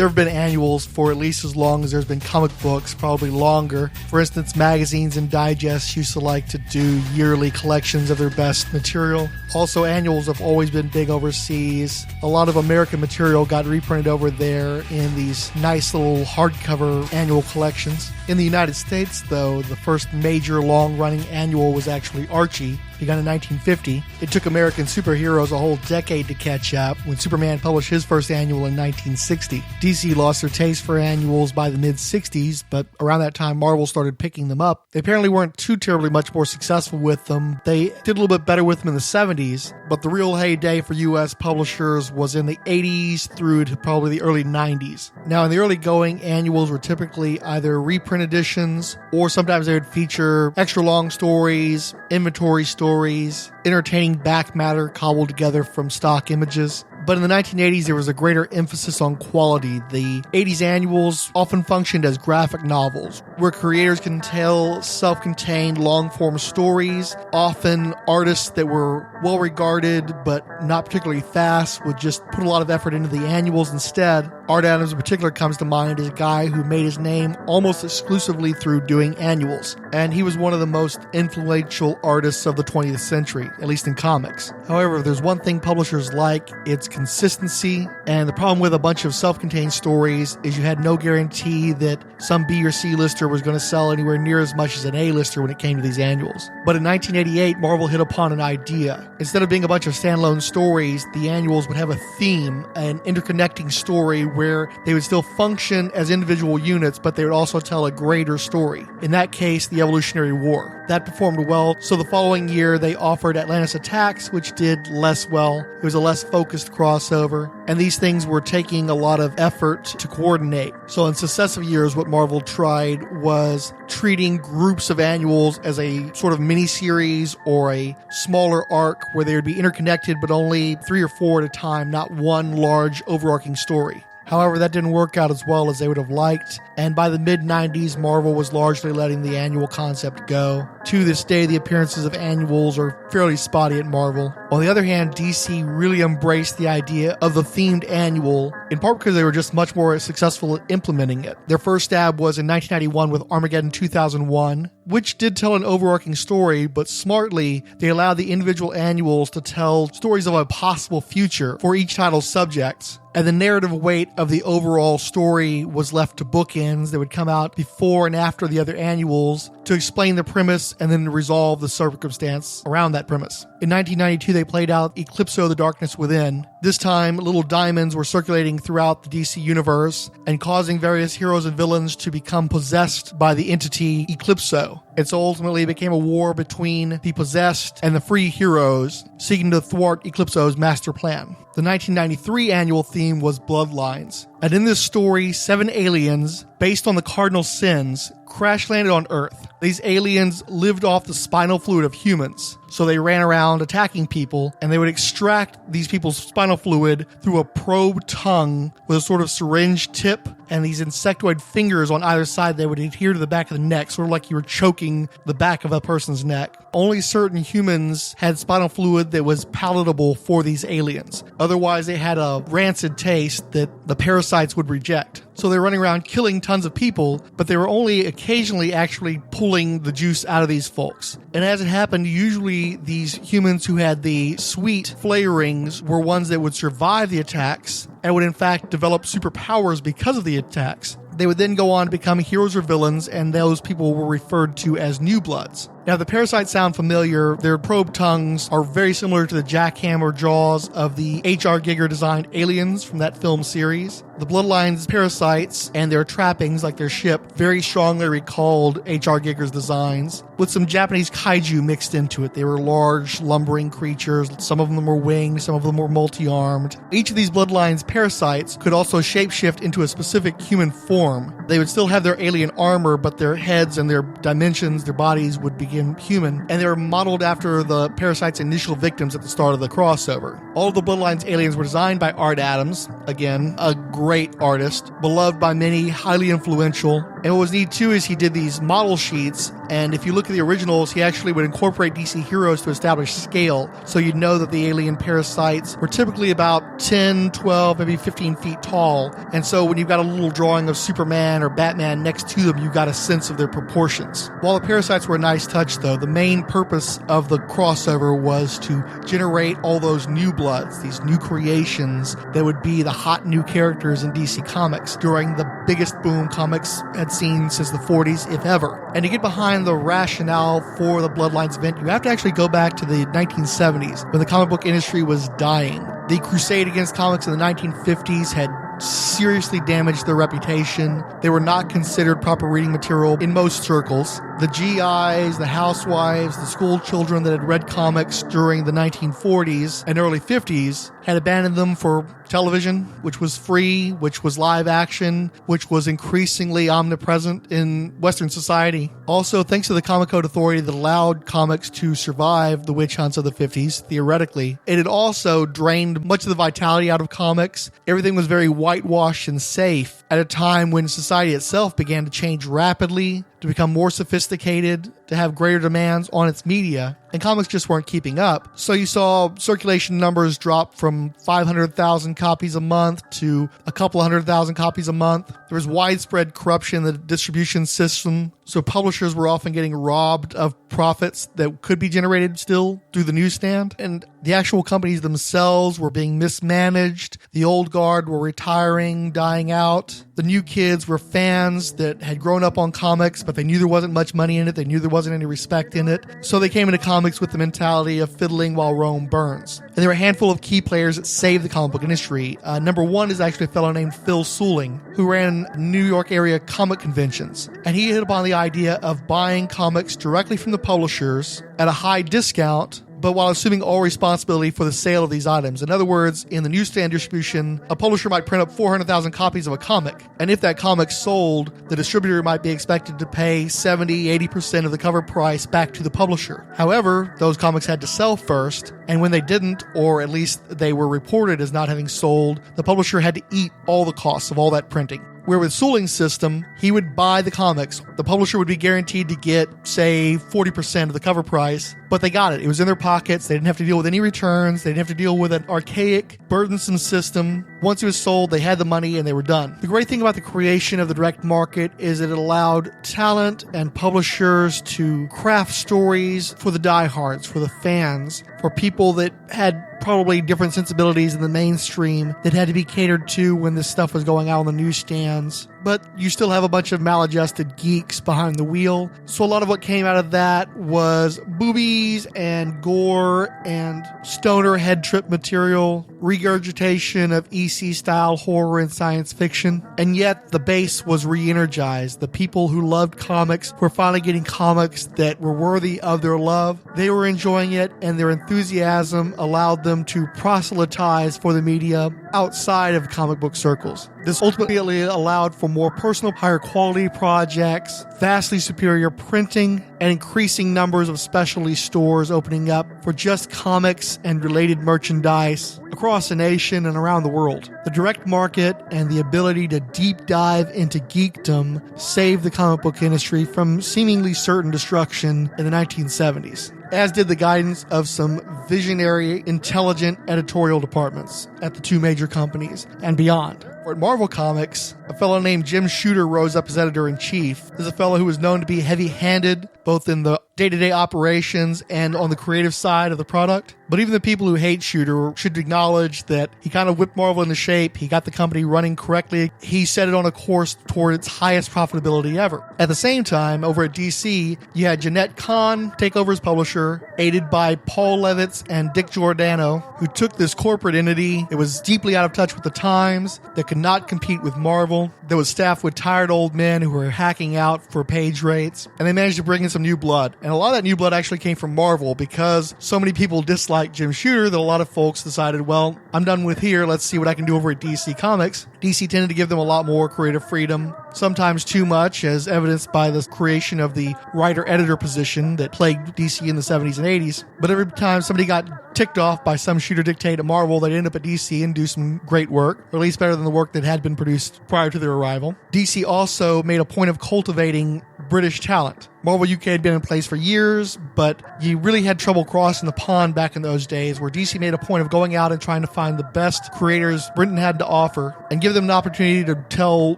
there have been annuals for at least as long as there's been comic books, probably longer. For instance, magazines and digests used to like to do yearly collections of their best material. Also, annuals have always been big overseas. A lot of American material got reprinted over there in these nice little hardcover annual collections. In the United States, though, the first major long-running annual was actually Archie, begun in 1950. It took American superheroes a whole decade to catch up when Superman published his first annual in 1960. DC lost their taste for annuals by the mid-60s, but around that time Marvel started picking them up. They apparently weren't too terribly much more successful with them. They did a little bit better with them in the 70s, but the real heyday for US publishers was in the 80s through to probably the early 90s. Now, in the early going, annuals were typically either reprint editions, or sometimes they would feature extra long stories, inventory stories, entertaining back matter cobbled together from stock images. But in the 1980s, there was a greater emphasis on quality. The 80s annuals often functioned as graphic novels, where creators can tell self-contained long-form stories. Often artists that were well-regarded but not particularly fast would just put a lot of effort into the annuals instead. Art Adams in particular comes to mind as a guy who made his name almost exclusively through doing annuals. And he was one of the most influential artists of the 20th century, at least in comics. However, if there's one thing publishers like, it's consistency. And the problem with a bunch of self-contained stories is you had no guarantee that some B or C lister was going to sell anywhere near as much as an A lister when it came to these annuals. But in 1988, Marvel hit upon an idea. Instead of being a bunch of standalone stories, the annuals would have a theme, an interconnecting story where they would still function as individual units, but they would also tell a greater story. In that case, the Evolutionary War. That performed well, so the following year they offered Atlantis Attacks, which did less well. It was a less focused crossover, and these things were taking a lot of effort to coordinate. So in successive years, what Marvel tried was treating groups of annuals as a sort of mini-series or a smaller arc where they would be interconnected, but only 3 or 4 at a time, not one large overarching story. However, that didn't work out as well as they would have liked, and by the mid-90s, Marvel was largely letting the annual concept go. To this day, the appearances of annuals are fairly spotty at Marvel. On the other hand, DC really embraced the idea of the themed annual, in part because they were just much more successful at implementing it. Their first stab was in 1991 with Armageddon 2001, which did tell an overarching story, but smartly, they allowed the individual annuals to tell stories of a possible future for each title's subjects. And the narrative weight of the overall story was left to bookends that would come out before and after the other annuals to explain the premise and then resolve the circumstance around that premise. In 1992, they played out Eclipso: The Darkness Within. This time, little diamonds were circulating throughout the DC universe and causing various heroes and villains to become possessed by the entity Eclipso. And so ultimately it became a war between the possessed and the free heroes seeking to thwart Eclipso's master plan. The 1993 annual theme was Bloodlines. And in this story, 7 aliens, based on the cardinal sins, crash landed on Earth. These aliens lived off the spinal fluid of humans, so they ran around attacking people, and they would extract these people's spinal fluid through a probe tongue with a sort of syringe tip and these insectoid fingers on either side that would adhere to the back of the neck, sort of like you were choking the back of a person's neck. Only certain humans had spinal fluid that was palatable for these aliens. Otherwise, they had a rancid taste that the parasites would reject. So they were running around killing tons of people, but they were only occasionally actually pulling the juice out of these folks. And as it happened, usually these humans who had the sweet flavorings were ones that would survive the attacks and would in fact develop superpowers because of the attacks. They would then go on to become heroes or villains, and those people were referred to as New Bloods. Now, the parasites sound familiar. Their probe tongues are very similar to the jackhammer jaws of the H.R. Giger-designed aliens from that film series. The Bloodlines parasites and their trappings, like their ship, very strongly recalled H.R. Giger's designs, with some Japanese kaiju mixed into it. They were large, lumbering creatures. Some of them were winged, some of them were multi-armed. Each of these Bloodlines parasites could also shapeshift into a specific human form. They would still have their alien armor, but their heads and their dimensions, their bodies would begin human, and they were modeled after the parasite's initial victims at the start of the crossover. All of the Bloodlines aliens were designed by Art Adams, again, a great artist, beloved by many, highly influential. And what was neat too is he did these model sheets, and if you look at the originals, he actually would incorporate DC heroes to establish scale, so you'd know that the alien parasites were typically about 10, 12, maybe 15 feet tall. And so when you've got a little drawing of Superman or Batman next to them, you've got a sense of their proportions. While the parasites were a nice touch, though, the main purpose of the crossover was to generate all those new bloods, these new creations that would be the hot new characters in DC Comics during the biggest boom comics had seen since the 40s, if ever. And to get behind the rationale for the Bloodlines event, you have to actually go back to the 1970s when the comic book industry was dying. The crusade against comics in the 1950s had seriously damaged their reputation. They were not considered proper reading material in most circles. The GIs, the housewives, the school children that had read comics during the 1940s and early 50s had abandoned them for television, which was free, which was live action, which was increasingly omnipresent in Western society. Also, thanks to the Comic Code Authority that allowed comics to survive the witch hunts of the 50s, theoretically, it had also drained much of the vitality out of comics. Everything was very whitewashed and safe at a time when society itself began to change rapidly, to become more sophisticated, to have greater demands on its media, and comics just weren't keeping up. So you saw circulation numbers drop from 500,000 copies a month to a couple 100,000 copies a month. There was widespread corruption in the distribution system, so publishers were often getting robbed of profits that could be generated still through the newsstand, and the actual companies themselves were being mismanaged. The old guard were retiring, dying out. The new kids were fans that had grown up on comics, but they knew there wasn't much money in it. They knew there wasn't any respect in it. So they came into comics with the mentality of fiddling while Rome burns. And there were a handful of key players that saved the comic book industry. Number one is actually a fellow named Phil Suling, who ran New York area comic conventions. And he hit upon the idea of buying comics directly from the publishers at a high discount, but while assuming all responsibility for the sale of these items. In other words, in the newsstand distribution, a publisher might print up 400,000 copies of a comic, and if that comic sold, the distributor might be expected to pay 70-80% of the cover price back to the publisher. However, those comics had to sell first, and when they didn't, or at least they were reported as not having sold, the publisher had to eat all the costs of all that printing. Where with Suling's system, he would buy the comics. The publisher would be guaranteed to get, say, 40% of the cover price, but they got it. It was in their pockets. They didn't have to deal with any returns. They didn't have to deal with an archaic, burdensome system. Once it was sold, they had the money and they were done. The great thing about the creation of the direct market is that it allowed talent and publishers to craft stories for the diehards, for the fans, for people that had probably different sensibilities in the mainstream that had to be catered to when this stuff was going out on the newsstands. But you still have a bunch of maladjusted geeks behind the wheel. So a lot of what came out of that was boobies and gore and stoner head trip material, regurgitation of EC-style horror and science fiction. And yet the base was re-energized. The people who loved comics were finally getting comics that were worthy of their love. They were enjoying it, and their enthusiasm allowed them to proselytize for the media outside of comic book circles. This ultimately allowed for more personal, higher quality projects, vastly superior printing, and increasing numbers of specialty stores opening up for just comics and related merchandise across the nation and around the world. The direct market and the ability to deep dive into geekdom saved the comic book industry from seemingly certain destruction in the 1970s, as did the guidance of some visionary, intelligent editorial departments at the two major companies and beyond. At Marvel Comics, a fellow named Jim Shooter rose up as editor-in-chief. This is a fellow who was known to be heavy-handed, both in the day-to-day operations and on the creative side of the product. But even the people who hate Shooter should acknowledge that he kind of whipped Marvel into shape. He got the company running correctly. He set it on a course toward its highest profitability ever. At the same time, over at DC, you had Jeanette Kahn take over as publisher, aided by Paul Levitz and Dick Giordano, who took this corporate entity that was deeply out of touch with the times, that could not compete with Marvel, that was staffed with tired old men who were hacking out for page rates, and they managed to bring in some new blood. And a lot of that new blood actually came from Marvel because so many people disliked like Jim Shooter that a lot of folks decided, well, I'm done with here. Let's see what I can do over at DC Comics. DC tended to give them a lot more creative freedom, sometimes too much, as evidenced by the creation of the writer-editor position that plagued DC in the 70s and 80s. But every time somebody got ticked off by some shooter dictate at Marvel, they'd end up at DC and do some great work, or at least better than the work that had been produced prior to their arrival. DC also made a point of cultivating British talent. Marvel UK had been in place for years, but you really had trouble crossing the pond back in those days, where DC made a point of going out and trying to find the best creators Britain had to offer and give them an opportunity to tell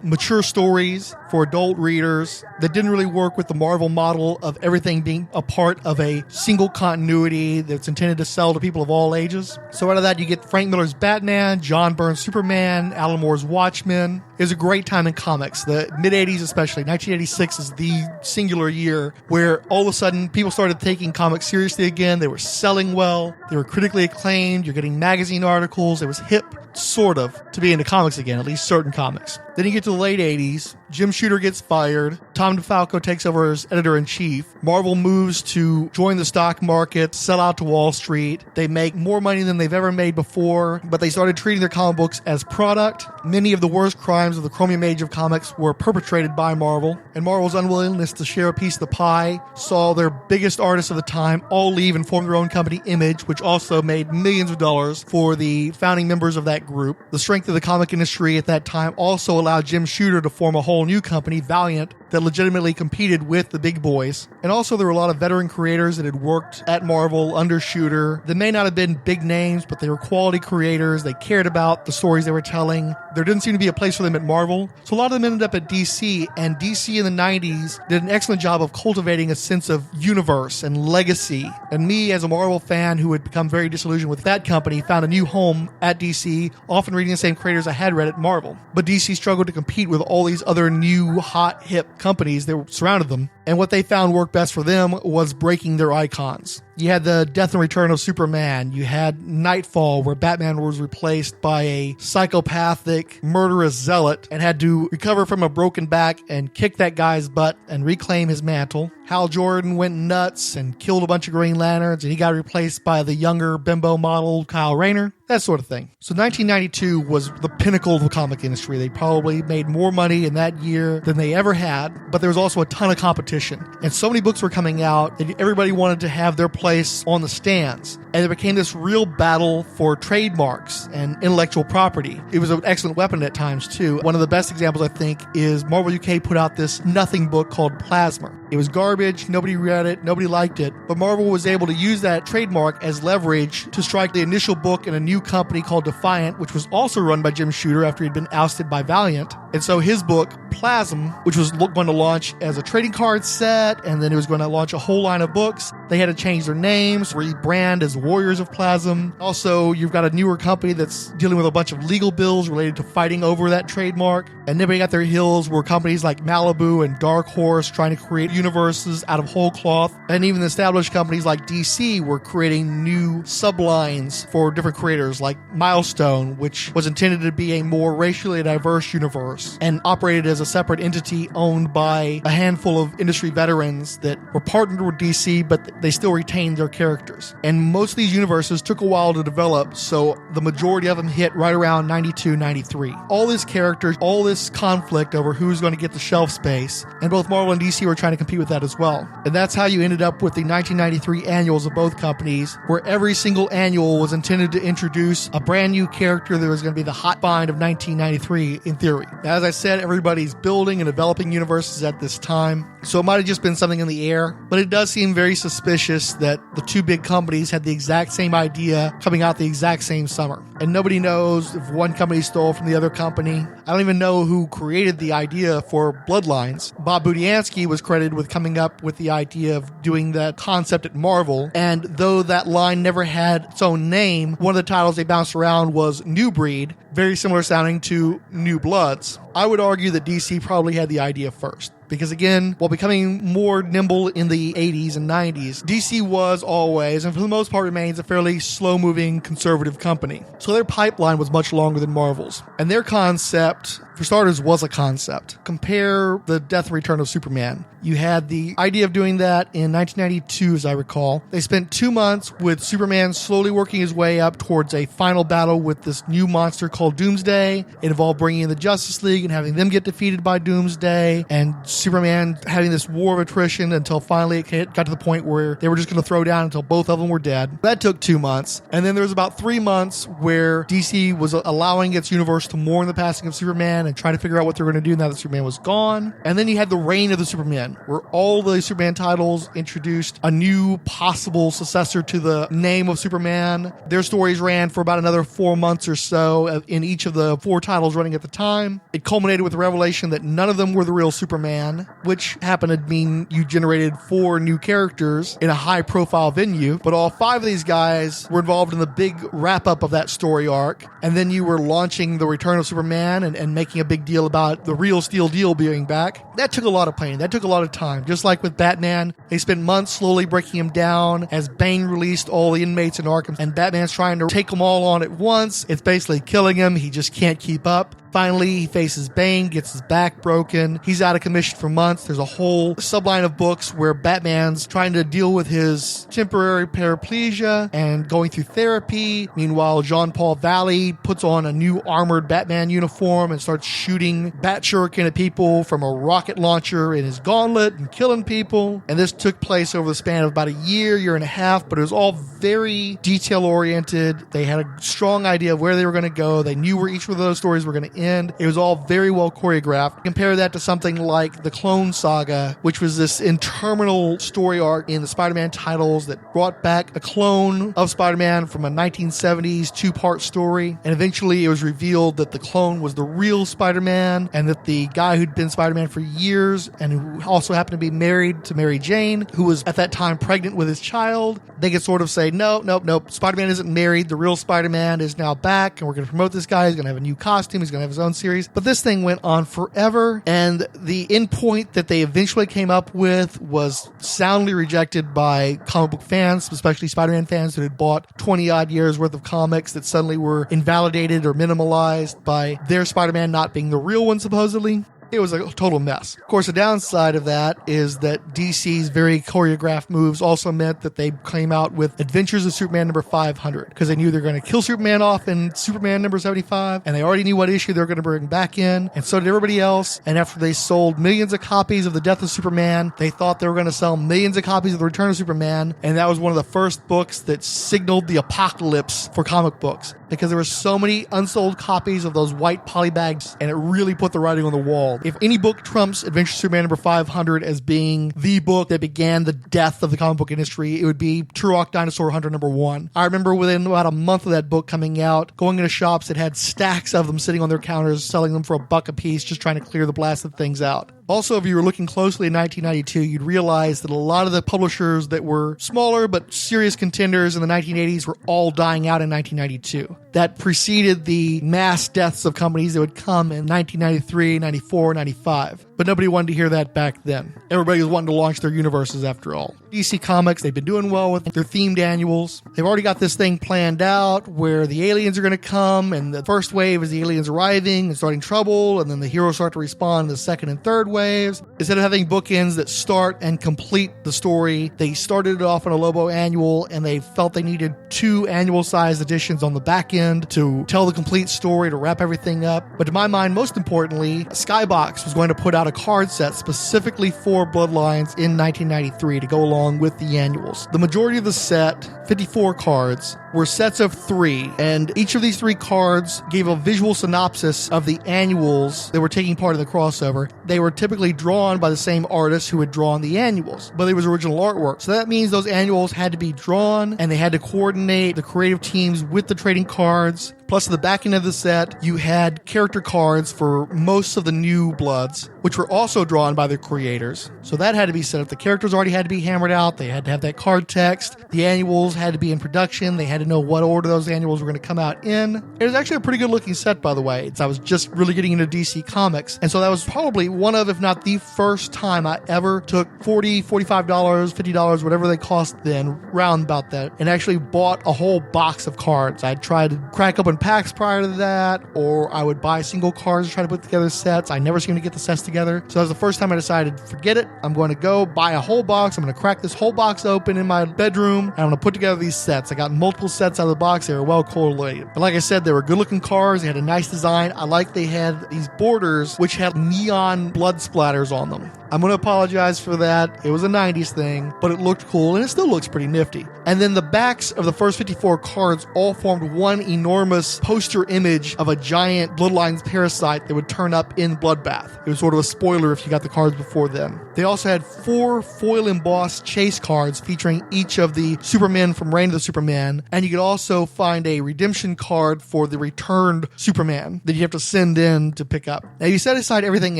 mature stories for adult readers that didn't really work with the Marvel model of everything being a part of a single continuity that's intended to sell to people of all ages. So out of that, you get Frank Miller's Batman, John Byrne's Superman, Alan Moore's Watchmen. It was a great time in comics. The mid-'80s especially. 1986 is the singular year where all of a sudden people started taking comics seriously again. They were selling well. They were critically acclaimed. You're getting magazine articles. It was hip, sort of, to be into comics again, at least certain comics. Then you get to the late 80s. Jim Shooter gets fired. Tom DeFalco takes over as editor-in-chief. Marvel moves to join the stock market, sell out to Wall Street. They make more money than they've ever made before, but they started treating their comic books as product. Many of the worst crimes of the Chromium Age of comics were perpetrated by Marvel, and Marvel's unwillingness to share a piece of the pie saw their biggest artists of the time all leave and form their own company, Image, which also made millions of dollars for the founding members of that group. The strength of the comic industry at that time also allowed Jim Shooter to form a whole new company, Valiant, that legitimately competed with the big boys. And also there were a lot of veteran creators that had worked at Marvel under Shooter. They may not have been big names, but they were quality creators. They cared about the stories they were telling. There didn't seem to be a place for them at Marvel. So a lot of them ended up at DC, and DC in the 90s did an excellent job of cultivating a sense of universe and legacy. And me, as a Marvel fan who had become very disillusioned with that company, found a new home at DC, often reading the same creators I had read at Marvel. But DC struggled to compete with all these other new, hot, hip companies that surrounded them. And what they found worked best for them was breaking their icons. You had the death and return of Superman. You had Nightfall, where Batman was replaced by a psychopathic, murderous zealot and had to recover from a broken back and kick that guy's butt and reclaim his mantle. Hal Jordan went nuts and killed a bunch of Green Lanterns, and he got replaced by the younger bimbo model Kyle Rayner. That sort of thing. So 1992 was the pinnacle of the comic industry. They probably made more money in that year than they ever had, but there was also a ton of competition. And so many books were coming out that everybody wanted to have their place on the stands. And it became this real battle for trademarks and intellectual property. It was an excellent weapon at times, too. One of the best examples, I think, is Marvel UK put out this nothing book called Plasma. It was garbage, nobody read it, nobody liked it, but Marvel was able to use that trademark as leverage to strike the initial book in a new company called Defiant, which was also run by Jim Shooter after he'd been ousted by Valiant. And so his book, Plasm, which was going to launch as a trading card set, and then it was going to launch a whole line of books. They had to change their names, rebrand as Warriors of Plasm. Also, you've got a newer company that's dealing with a bunch of legal bills related to fighting over that trademark. And nobody got their heels were companies like Malibu and Dark Horse trying to create universes out of whole cloth. And even established companies like DC were creating new sublines for different creators, like Milestone, which was intended to be a more racially diverse universe and operated as a separate entity owned by a handful of industry veterans that were partnered with DC, but they still retained their characters. And most of these universes took a while to develop, so the majority of them hit right around 92, 93. All these characters, all this conflict over who's going to get the shelf space, and both Marvel and DC were trying to compete with that as well. And that's how you ended up with the 1993 annuals of both companies, where every single annual was intended to introduce a brand new character that was going to be the hot find of 1993 in theory. Now, as I said, everybody's building and developing universes at this time, so it might have just been something in the air, but it does seem very suspicious that the two big companies had the exact same idea coming out the exact same summer. And nobody knows if one company stole from the other company. I don't even know who created the idea for Bloodlines. Bob Budiansky was credited with coming up with the idea of doing that concept at Marvel, and though that line never had its own name, one of the titles they bounced around was New Breed, very similar sounding to New Bloods. I would argue that DC probably had the idea first. Because again, while becoming more nimble in the 80s and 90s, DC was always, and for the most part remains, a fairly slow-moving conservative company. So their pipeline was much longer than Marvel's. And their concept, for starters, was a concept. Compare the death and return of Superman. You had the idea of doing that in 1992, as I recall. They spent 2 months with Superman slowly working his way up towards a final battle with this new monster called Doomsday. It involved bringing in the Justice League and having them get defeated by Doomsday, and Superman having this war of attrition until finally it got to the point where they were just going to throw down until both of them were dead. That took 2 months. And then there was about 3 months where DC was allowing its universe to mourn the passing of Superman and try to figure out what they were going to do now that Superman was gone. And then you had the reign of the Superman, where all the Superman titles introduced a new possible successor to the name of Superman. Their stories ran for about another 4 months or so in each of the 4 titles running at the time. It culminated with the revelation that none of them were the real Superman, which happened to mean you generated 4 new characters in a high-profile venue, but all 5 of these guys were involved in the big wrap-up of that story arc, and then you were launching the return of Superman and making a big deal about the real Steel Deal being back. That took a lot of planning. That took a lot of time. Just like with Batman, they spent months slowly breaking him down as Bane released all the inmates in Arkham, and Batman's trying to take them all on at once. It's basically killing him. He just can't keep up. Finally, he faces Bane, gets his back broken. He's out of commission for months. There's a whole subline of books where Batman's trying to deal with his temporary paraplegia and going through therapy. Meanwhile, Jean-Paul Valley puts on a new armored Batman uniform and starts shooting bat shuriken at people from a rocket launcher in his gauntlet and killing people. And this took place over the span of about a year and a half, but it was all very detail-oriented. They had a strong idea of where they were going to go. They knew where each of those stories were going to end. It was all very well choreographed. Compare that to something like the Clone Saga, which was this interminable story arc in the Spider-Man titles that brought back a clone of Spider-Man from a 1970s 2-part story. And eventually it was revealed that the clone was the real Spider-Man, and that the guy who'd been Spider-Man for years and who also happened to be married to Mary Jane, who was at that time pregnant with his child, they could sort of say, nope, Spider-Man isn't married. The real Spider-Man is now back, and we're going to promote this guy. He's going to have a new costume. He's going to have his own series. But this thing went on forever, and the endpoint that they eventually came up with was soundly rejected by comic book fans, especially Spider-Man fans who had bought 20-odd years worth of comics that suddenly were invalidated or minimalized by their Spider-Man not being the real one, supposedly. It was a total mess. Of course, the downside of that is that DC's very choreographed moves also meant that they came out with Adventures of Superman number 500, because they knew they were going to kill Superman off in Superman number 75, and they already knew what issue they were going to bring back in, and so did everybody else. And after they sold millions of copies of The Death of Superman, they thought they were going to sell millions of copies of The Return of Superman, and that was one of the first books that signaled the apocalypse for comic books, because there were so many unsold copies of those white polybags, and it really put the writing on the wall. If any book trumps Adventures of Superman number 500 as being the book that began the death of the comic book industry, it would be Turok Dinosaur Hunter number 1. I remember within about a month of that book coming out, going into shops that had stacks of them sitting on their counters, selling them for $1 a piece, just trying to clear the blasted things out. Also, if you were looking closely in 1992, you'd realize that a lot of the publishers that were smaller but serious contenders in the 1980s were all dying out in 1992. That preceded the mass deaths of companies that would come in 1993, 94, 95. But nobody wanted to hear that back then. Everybody was wanting to launch their universes after all. DC Comics, they've been doing well with their themed annuals. They've already got this thing planned out where the aliens are going to come, and the first wave is the aliens arriving and starting trouble, and then the heroes start to respond in the second and third waves. Instead of having bookends that start and complete the story, they started it off in a Lobo annual, and they felt they needed 2 annual-sized editions on the back end to tell the complete story, to wrap everything up. But to my mind, most importantly, Skybox was going to put out a card set specifically for Bloodlines in 1993 to go along with the annuals. The majority of the set, 54 cards, were sets of 3, and each of these 3 cards gave a visual synopsis of the annuals that were taking part in the crossover. They were typically drawn by the same artist who had drawn the annuals, but it was original artwork. So that means those annuals had to be drawn, and they had to coordinate the creative teams with the trading cards. Plus, at the back end of the set, you had character cards for most of the new Bloods, which were also drawn by the creators. So that had to be set up. The characters already had to be hammered out. They had to have that card text. The annuals had to be in production. They had to to know what order those annuals were going to come out in. It was actually a pretty good looking set, by the way. I was just really getting into DC Comics. And so that was probably one of, if not the first time I ever took $40, $45, $50, whatever they cost then, round about that, and actually bought a whole box of cards. I'd tried to crack open packs prior to that, or I would buy single cards and try to put together sets. I never seemed to get the sets together. So that was the first time I decided, forget it. I'm going to go buy a whole box. I'm going to crack this whole box open in my bedroom, and I'm going to put together these sets. I got multiple sets out of the box. They were well correlated. But like I said, they were good looking cards. They had a nice design. I liked they had these borders which had neon blood splatters on them. I'm going to apologize for that. It was a 90s thing, but it looked cool, and it still looks pretty nifty. And then the backs of the first 54 cards all formed one enormous poster image of a giant Bloodlines parasite that would turn up in Bloodbath. It was sort of a spoiler if you got the cards before then. They also had 4 foil embossed chase cards featuring each of the Supermen from Reign of the Superman, and you could also find a redemption card for the returned Superman that you have to send in to pick up. Now, you set aside everything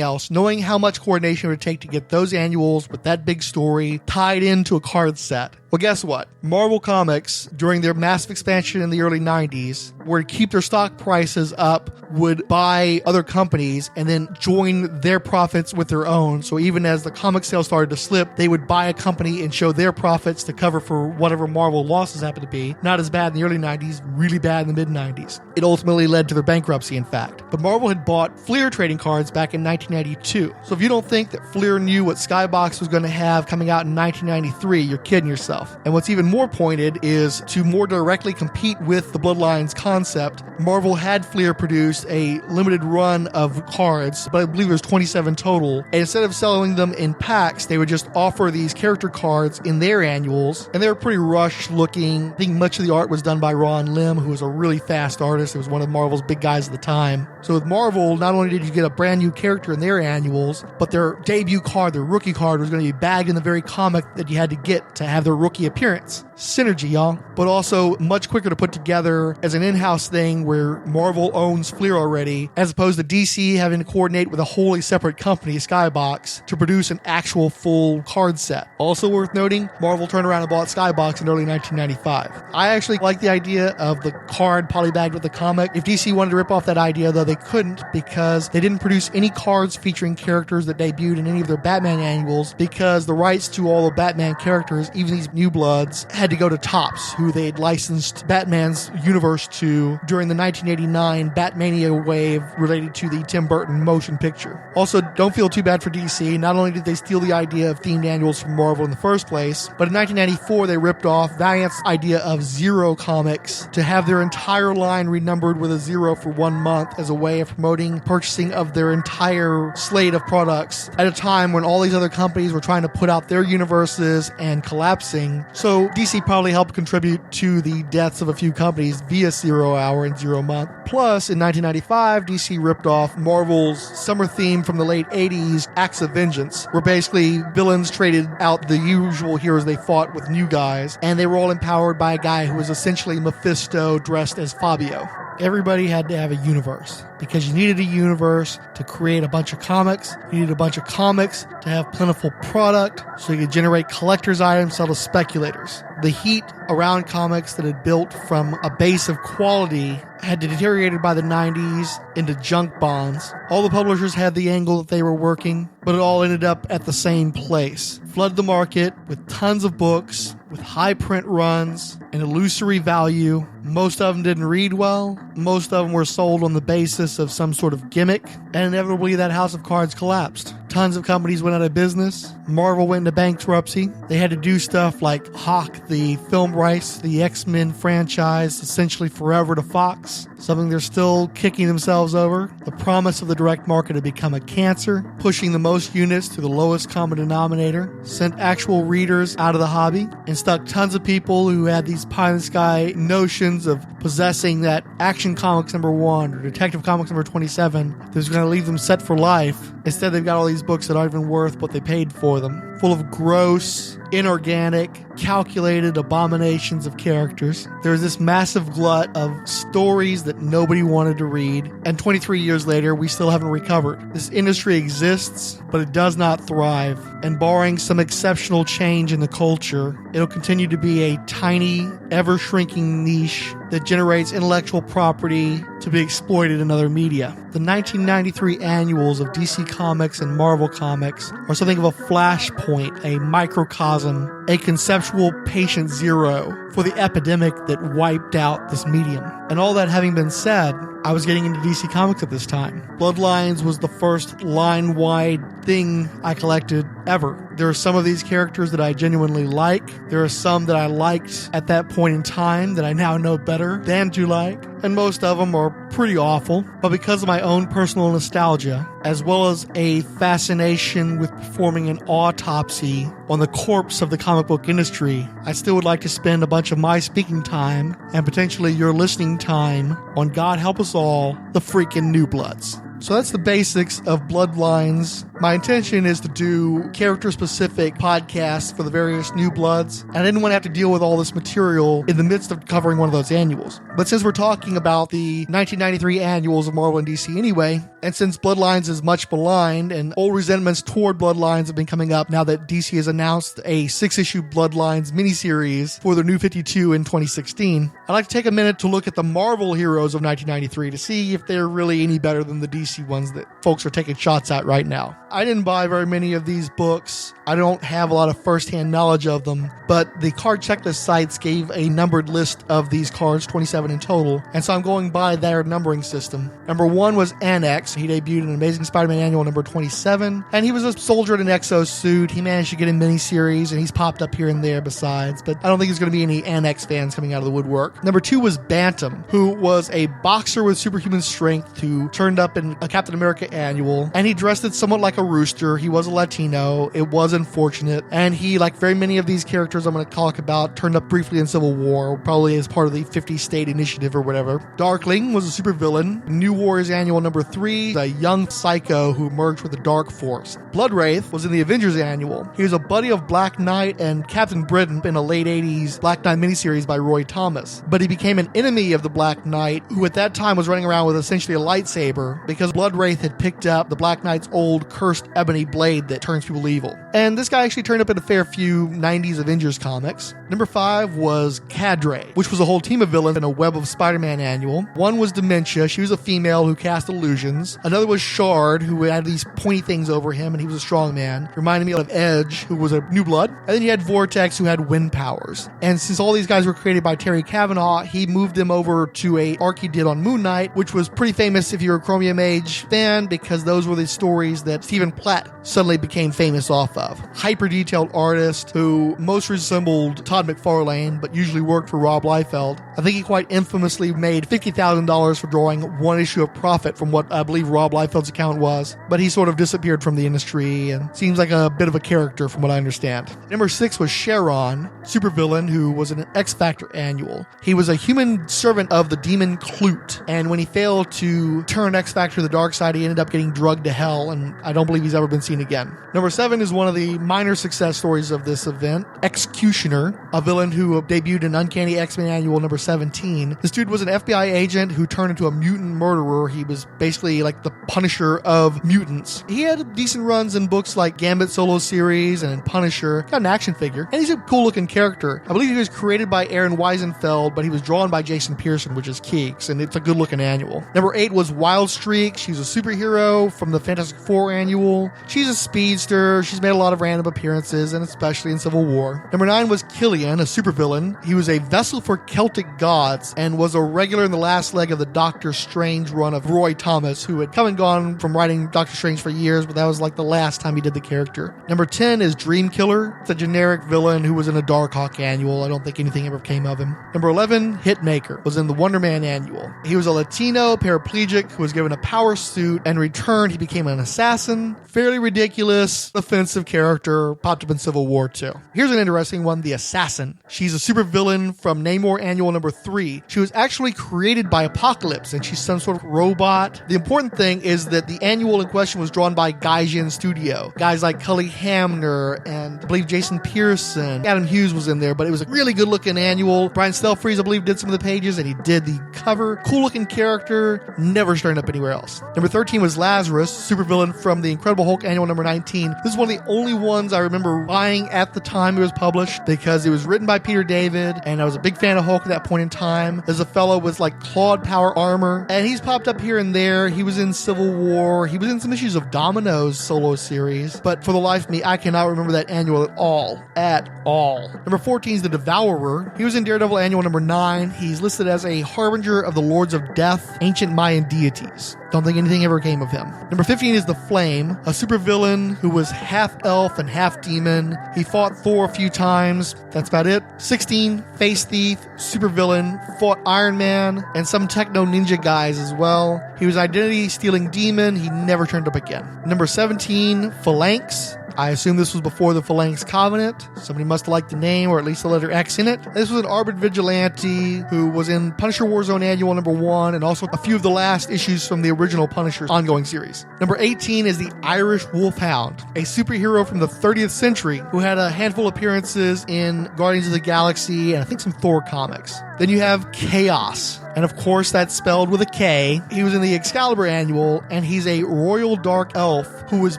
else, knowing how much coordination it would take to get those annuals with that big story tied into a card set. Well, guess what? Marvel Comics, during their massive expansion in the early 90s, were to keep their stock prices up, would buy other companies and then join their profits with their own. So even as the comic sales started to slip, they would buy a company and show their profits to cover for whatever Marvel losses happened to be. Not as bad in the early 90s, really bad in the mid 90s. It ultimately led to their bankruptcy, in fact. But Marvel had bought Fleer trading cards back in 1992. So if you don't think that Fleer knew what Skybox was going to have coming out in 1993, you're kidding yourself. And what's even more pointed is to more directly compete with the Bloodlines concept, Marvel had Fleer produce a limited run of cards, but I believe there's 27 total. And instead of selling them in packs, they would just offer these character cards in their annuals. And they were pretty rushed looking. I think much of the art was done by Ron Lim, who was a really fast artist. It was one of Marvel's big guys at the time. So with Marvel, not only did you get a brand new character in their annuals, but their debut card, their rookie card, was going to be bagged in the very comic that you had to get to have their rookie appearance. Synergy, y'all. But also much quicker to put together as an in-house thing where Marvel owns Fleer already, as opposed to DC having to coordinate with a wholly separate company, Skybox, to produce an actual full card set. Also worth noting, Marvel turned around and bought Skybox in early 1995. I actually like the idea of the card polybagged with the comic. If DC wanted to rip off that idea, though, they couldn't, because they didn't produce any cards featuring characters that debuted in any of their Batman annuals, because the rights to all the Batman characters, even these New Bloods, had to go to Topps, who they'd licensed Batman's universe to during the 1989 Batmania wave related to the Tim Burton motion picture. Also, don't feel too bad for DC. Not only did they steal the idea of themed annuals from Marvel in the first place, but in 1994 they ripped off Valiant's idea of Zero Comics to have their entire line renumbered with a 0 for 1 month as a way of promoting purchasing of their entire slate of products at a time when all these other companies were trying to put out their universes and collapsing. So DC probably helped contribute to the deaths of a few companies via 0 Hour and 0 Month. Plus, in 1995, DC ripped off Marvel's summer theme from the late 80s, Acts of Vengeance, where basically villains traded out the usual heroes they fought with new guys, and they were all empowered by a guy who was essentially Mephisto dressed as Fabio. Everybody had to have a universe, because you needed a universe to create a bunch of comics. You needed a bunch of comics to have plentiful product so you could generate collector's items, sell to speculators. The heat around comics that had built from a base of quality had deteriorated by the 90s into junk bonds. All the publishers had the angle that they were working, but it all ended up at the same place. Flood the market with tons of books, with high print runs, and illusory value. Most of them didn't read well. Most of them were sold on the basis of some sort of gimmick, and inevitably that house of cards collapsed. Tons of companies went out of business. Marvel went into bankruptcy. They had to do stuff like hawk the film rights, the X-Men franchise, essentially forever to Fox, something they're still kicking themselves over. The promise of the direct market had become a cancer, pushing the most units to the lowest common denominator, sent actual readers out of the hobby, and stuck tons of people who had these pie-in-the-sky notions of possessing that Action Comics #1 or Detective Comics #27 that was going to leave them set for life. Instead, they've got all these books that aren't even worth what they paid for them. full of gross, inorganic, calculated abominations of characters. There's this massive glut of stories that nobody wanted to read, and 23 years later, we still haven't recovered. This industry exists, but it does not thrive, and barring some exceptional change in the culture, it'll continue to be a tiny, ever-shrinking niche that generates intellectual property to be exploited in other media. The 1993 annuals of DC Comics and Marvel Comics are something of a flashpoint, a microcosm, a conceptual patient zero for the epidemic that wiped out this medium. And all that having been said, I was getting into DC Comics at this time. Bloodlines was the first line-wide thing I collected ever. There are some of these characters that I genuinely like. There are some that I liked at that point in time that I now know better than to like. And most of them are pretty awful. But because of my own personal nostalgia, as well as a fascination with performing an autopsy on the corpse of the comic book industry, I still would like to spend a bunch of my speaking time and potentially your listening time on, God help us all, the freaking New Bloods. So that's the basics of Bloodlines. My intention is to do character-specific podcasts for the various New Bloods, and I didn't want to have to deal with all this material in the midst of covering one of those annuals. But since we're talking about the 1993 annuals of Marvel and DC anyway, and since Bloodlines is much maligned, and old resentments toward Bloodlines have been coming up now that DC has announced a 6-issue Bloodlines miniseries for the New 52 in 2016, I'd like to take a minute to look at the Marvel heroes of 1993 to see if they're really any better than the DC ones that folks are taking shots at right now. I didn't buy very many of these books. I don't have a lot of first-hand knowledge of them, but the card checklist sites gave a numbered list of these cards, 27 in total, and so I'm going by their numbering system. Number 1 was Annex. He debuted in Amazing Spider-Man Annual number 27, and he was a soldier in an exosuit. He managed to get in miniseries, and he's popped up here and there besides, but I don't think there's going to be any Annex fans coming out of the woodwork. Number 2 was Bantam, who was a boxer with superhuman strength who turned up in a Captain America Annual, and he dressed it somewhat like a rooster. He was a Latino. It was unfortunate, and he, like very many of these characters I'm going to talk about, turned up briefly in Civil War, probably as part of the 50 State Initiative or whatever. Darkling was a supervillain. New Warriors Annual number 3, a young psycho who merged with the Dark Force. Bloodwraith was in the Avengers Annual. He was a buddy of Black Knight and Captain Britain in a late 80s Black Knight miniseries by Roy Thomas, but he became an enemy of the Black Knight, who at that time was running around with essentially a lightsaber because Bloodwraith had picked up the Black Knight's old cursed ebony blade that turns people evil. And this guy actually turned up in a fair few 90s Avengers comics. Number 5 was Cadre, which was a whole team of villains in a Web of Spider-Man Annual. One was Dementia. She was a female who cast illusions. Another was Shard, who had these pointy things over him, and he was a strong man. Reminded me of Edge, who was a New Blood. And then you had Vortex, who had wind powers. And since all these guys were created by Terry Cavanaugh, he moved them over to a arc he did on Moon Knight, which was pretty famous if you're a Chromium Age fan, because those were the stories that Stephen Platt suddenly became famous off of. Hyper-detailed artist who most resembled Todd McFarlane, but usually worked for Rob Liefeld. I think he quite infamously made $50,000 for drawing one issue of Prophet from what I believe Rob Liefeld's account was, but he sort of disappeared from the industry and seems like a bit of a character from what I understand. Number 6 was Sharon, supervillain who was in an X-Factor Annual. He was a human servant of the demon Clute, and when he failed to turn X-Factor to the dark side, he ended up getting drugged to hell, and I don't believe he's ever been seen again. Number 7 is one of the minor success stories of this event, Executioner, a villain who debuted in Uncanny X-Men Annual number 17. This dude was an FBI agent who turned into a mutant murderer. He was basically like the Punisher of mutants. He had decent runs in books like Gambit Solo Series and in Punisher. Got an action figure, and he's a cool looking character. I believe he was created by Aaron Weisenfeld, but he was drawn by Jason Pearson, which is Keeks, and it's a good looking annual. Number 8 was Wild Streak. She's a superhero from the Fantastic Four Annual. She's a speedster. She's made a lot of random appearances, and especially in Civil War. Number 9 was Killian, a supervillain. He was a vessel for Celtic gods and was a regular in the last leg of the Doctor Strange run of Roy Thomas, who had come and gone from writing Doctor Strange for years, but that was like the last time he did the character. Number 10 is Dreamkiller. It's a generic villain who was in a Darkhawk Annual. I don't think anything ever came of him. Number 11, Hitmaker, was in the Wonder Man Annual. He was a Latino paraplegic who was given a power suit, and in return he became an assassin. Fairly ridiculous, offensive character, popped up in Civil War too. Here's an interesting one, the Assassin. She's a supervillain from Namor Annual number 3. She was actually created by Apocalypse, and she's some sort of robot. The important important thing is that the annual in question was drawn by Gaijin Studio. Guys like Cully Hamner and I believe Jason Pearson. Adam Hughes was in there, but it was a really good looking annual. Brian Stelfreeze, I believe, did some of the pages and he did the cover. Cool looking character, never showing up anywhere else. Number 13 was Lazarus, supervillain from the Incredible Hulk annual number 19. This is one of the only ones I remember buying at the time it was published because it was written by Peter David and I was a big fan of Hulk at that point in time. There's a fellow with like clawed power armor and he's popped up here and there. He was in Civil War. He was in some issues of Domino's solo series, but for the life of me, I cannot remember that annual at all. At all. Number 14 is the Devourer. He was in Daredevil annual number 9. He's listed as a harbinger of the Lords of Death, ancient Mayan deities. Don't think anything ever came of him. Number 15 is the Flame, a supervillain who was half elf and half demon. He fought Thor a few times. That's about it. 16, Face Thief, supervillain, fought Iron Man and some techno ninja guys as well. He was an identity-stealing demon. He never turned up again. Number 17, Phalanx. I assume this was before the Phalanx Covenant. Somebody must have liked the name or at least the letter X in it. This was an Arbid vigilante who was in Punisher Warzone Annual number 1 and also a few of the last issues from the original Punisher ongoing series. Number 18 is the Irish Wolfhound, a superhero from the 30th century who had a handful of appearances in Guardians of the Galaxy and I think some Thor comics. Then you have Chaos. And of course, that's spelled with a K. He was in the Excalibur Annual, and he's a Royal Dark Elf who was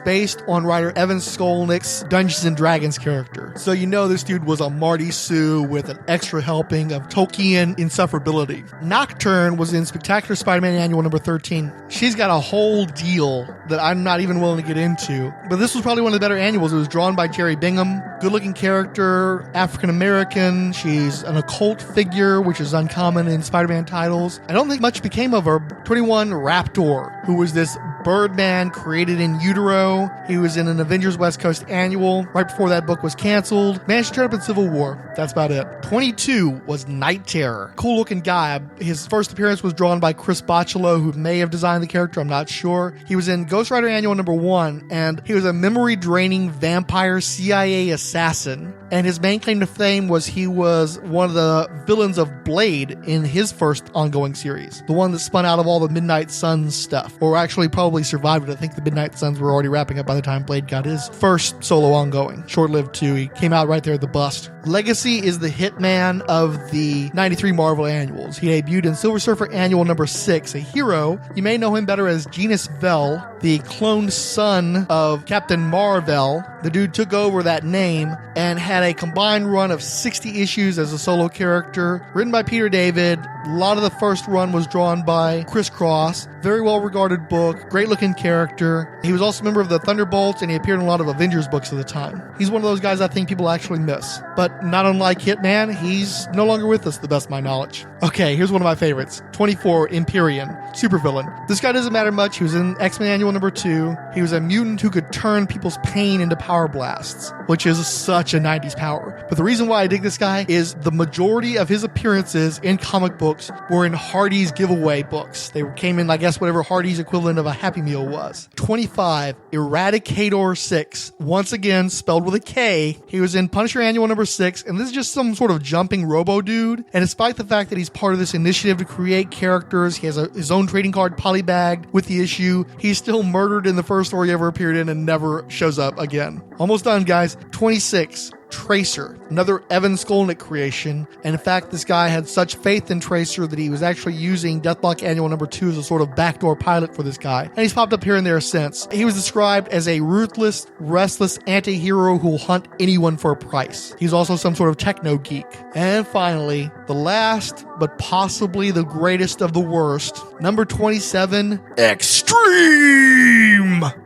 based on writer Evan Skolnick's Dungeons & Dragons character. So you know this dude was a Marty Sue with an extra helping of Tolkien insufferability. Nocturne was in Spectacular Spider-Man Annual number 13. She's got a whole deal that I'm not even willing to get into. But this was probably one of the better annuals. It was drawn by Jerry Bingham. Good-looking character, African-American. She's an occult figure, which is uncommon in Spider-Man titles. I don't think much became of her. 21, Raptor, who was this Birdman created in utero. He was in an Avengers West Coast annual right before that book was canceled. Managed to turn up in Civil War. That's about it. 22 was Night Terror. Cool looking guy. His first appearance was drawn by Chris Bocciolo, who may have designed the character. I'm not sure. He was in Ghost Rider Annual number 1, and he was a memory draining vampire CIA assassin. And his main claim to fame was he was one of the villains of Blade in his first ongoing series. The one that spun out of all the Midnight Suns stuff. Or actually probably survived it. I think the Midnight Suns were already wrapping up by the time Blade got his first solo ongoing. Short-lived too. He came out right there at the bust. Legacy is the hitman of the 93 Marvel annuals. He debuted in Silver Surfer Annual number 6, a hero. You may know him better as Genus Vell, the cloned son of Captain Marvel. The dude took over that name and had a combined run of 60 issues as a solo character, written by Peter David. A lot of the first run was drawn by Chris Cross. Very well-regarded book, great-looking character. He was also a member of the Thunderbolts, and he appeared in a lot of Avengers books at the time. He's one of those guys I think people actually miss. But not unlike Hitman, he's no longer with us, to the best of my knowledge. Okay, here's one of my favorites. 24, Empyrean, supervillain. This guy doesn't matter much. He was in X-Men Annual number 2. He was a mutant who could turn people's pain into power blasts, which is such a 90s power. But the reason why I dig this guy is the majority of his appearances in comic books were in Hardy's giveaway books. They came in, I guess, whatever Hardy's equivalent of a Happy Meal was. 25, Eradicator 6. Once again, spelled with a K. He was in Punisher Annual number 6, and this is just some sort of jumping robo dude. And despite the fact that he's part of this initiative to create characters, he has his own trading card polybagged with the issue, he's still murdered in the first story he ever appeared in and never shows up again. Almost done, guys. 26, Tracer, another Evan Skolnick creation. And in fact, this guy had such faith in Tracer that he was actually using Deathlock Annual number 2 as a sort of backdoor pilot for this guy. And he's popped up here and there since. He was described as a ruthless, restless anti-hero who will hunt anyone for a price. He's also some sort of techno geek. And finally, the last, but possibly the greatest of the worst, number 27, Extreme!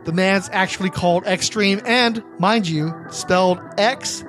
The man's actually called Extreme, and, mind you, spelled X-Treme.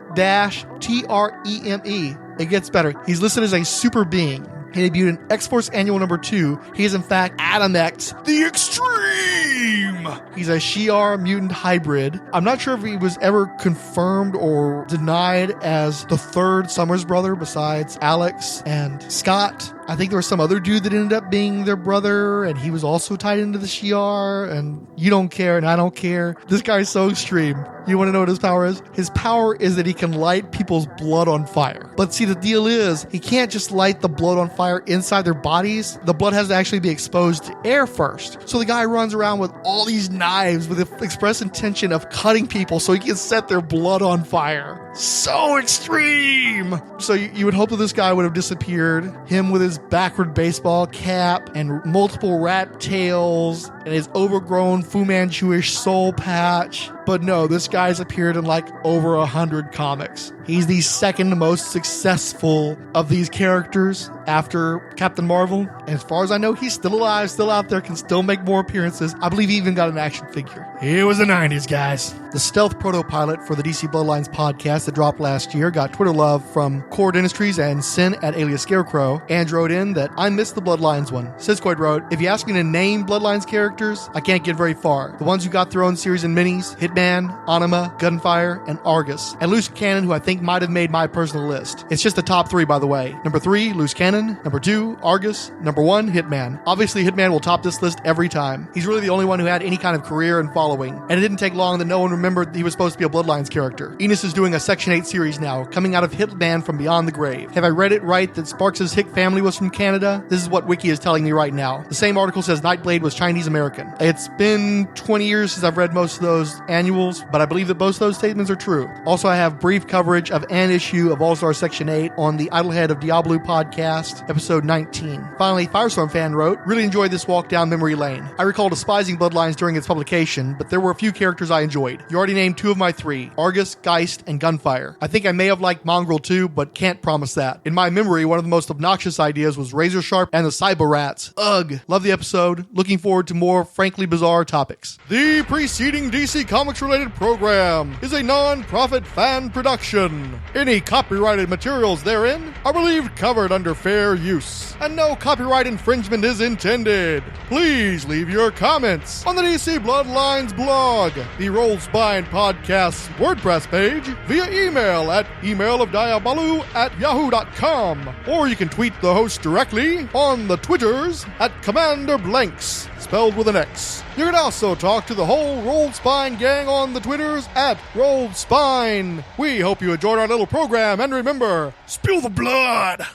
It gets better. He's listed as a super being. He debuted in X-Force Annual number 2. He is in fact Adam X, the Extreme! He's a Shi'ar mutant hybrid. I'm not sure if he was ever confirmed or denied as the third Summers brother besides Alex and Scott. I think there was some other dude that ended up being their brother, and he was also tied into the Shi'ar, and you don't care, and I don't care. This guy's so extreme. You want to know what his power is? His power is that he can light people's blood on fire. But see, the deal is, he can't just light the blood on fire inside their bodies. The blood has to actually be exposed to air first. So the guy runs around with all these knives with the express intention of cutting people so he can set their blood on fire. So extreme! So you would hope that this guy would have disappeared. Him with his backward baseball cap and multiple rat tails and his overgrown Fu Manchu-ish soul patch. But no, this guy's appeared in like over 100 comics. He's the second most successful of these characters after Captain Marvel. And as far as I know, he's still alive, still out there, can still make more appearances. I believe he even got an action figure. It was the 90s, guys. The stealth proto-pilot for the DC Bloodlines podcast that dropped last year got Twitter love from Cord Industries and Sin at alias Scarecrow. And wrote in that I missed the Bloodlines one. Sisquoid wrote, if you ask me to name Bloodlines characters, I can't get very far. The ones who got their own series and minis, Hitman, Anima, Gunfire, and Argus. And Loose Cannon, who I think might have made my personal list. It's just the top 3, by the way. Number 3, Loose Cannon. Number 2, Argus. Number 1, Hitman. Obviously, Hitman will top this list every time. He's really the only one who had any kind of career and following. And it didn't take long that no one remembered he was supposed to be a Bloodlines character. Enos is doing a Section 8 series now, coming out of Hitman from Beyond the Grave. Have I read it right that Sparks' Hick family was from Canada? This is what Wiki is telling me right now. The same article says Nightblade was Chinese American. It's been 20 years since I've read most of those annuals, but I believe that both of those statements are true. Also, I have brief coverage of an issue of All-Star Section 8 on the Idlehead of Diablo podcast, episode 19. Finally, Firestorm fan wrote, really enjoyed this walk down memory lane. I recall despising Bloodlines during its publication, but there were a few characters I enjoyed. You already named 2 of my 3, Argus, Geist, and Gunfire. I think I may have liked Mongrel too, but can't promise that. In my memory, one of the most obnoxious ideas was Razor Sharp and the Cyber Rats. Ugh. Love the episode. Looking forward to more frankly bizarre topics. The preceding DC Comics related program is a non-profit fan production. Any copyrighted materials therein are believed covered under fair use, and no copyright infringement is intended. Please leave your comments on the DC Bloodlines blog, the Roll Spine Podcast's WordPress page, via email at emailofdiabalu@yahoo.com, or you can tweet the host directly on the Twitters at Commander Blanks, spelled with an X. You can also talk to the whole Rolled Spine gang on the Twitters at Rolled Spine. We hope you enjoyed our little program, and remember, spill the blood!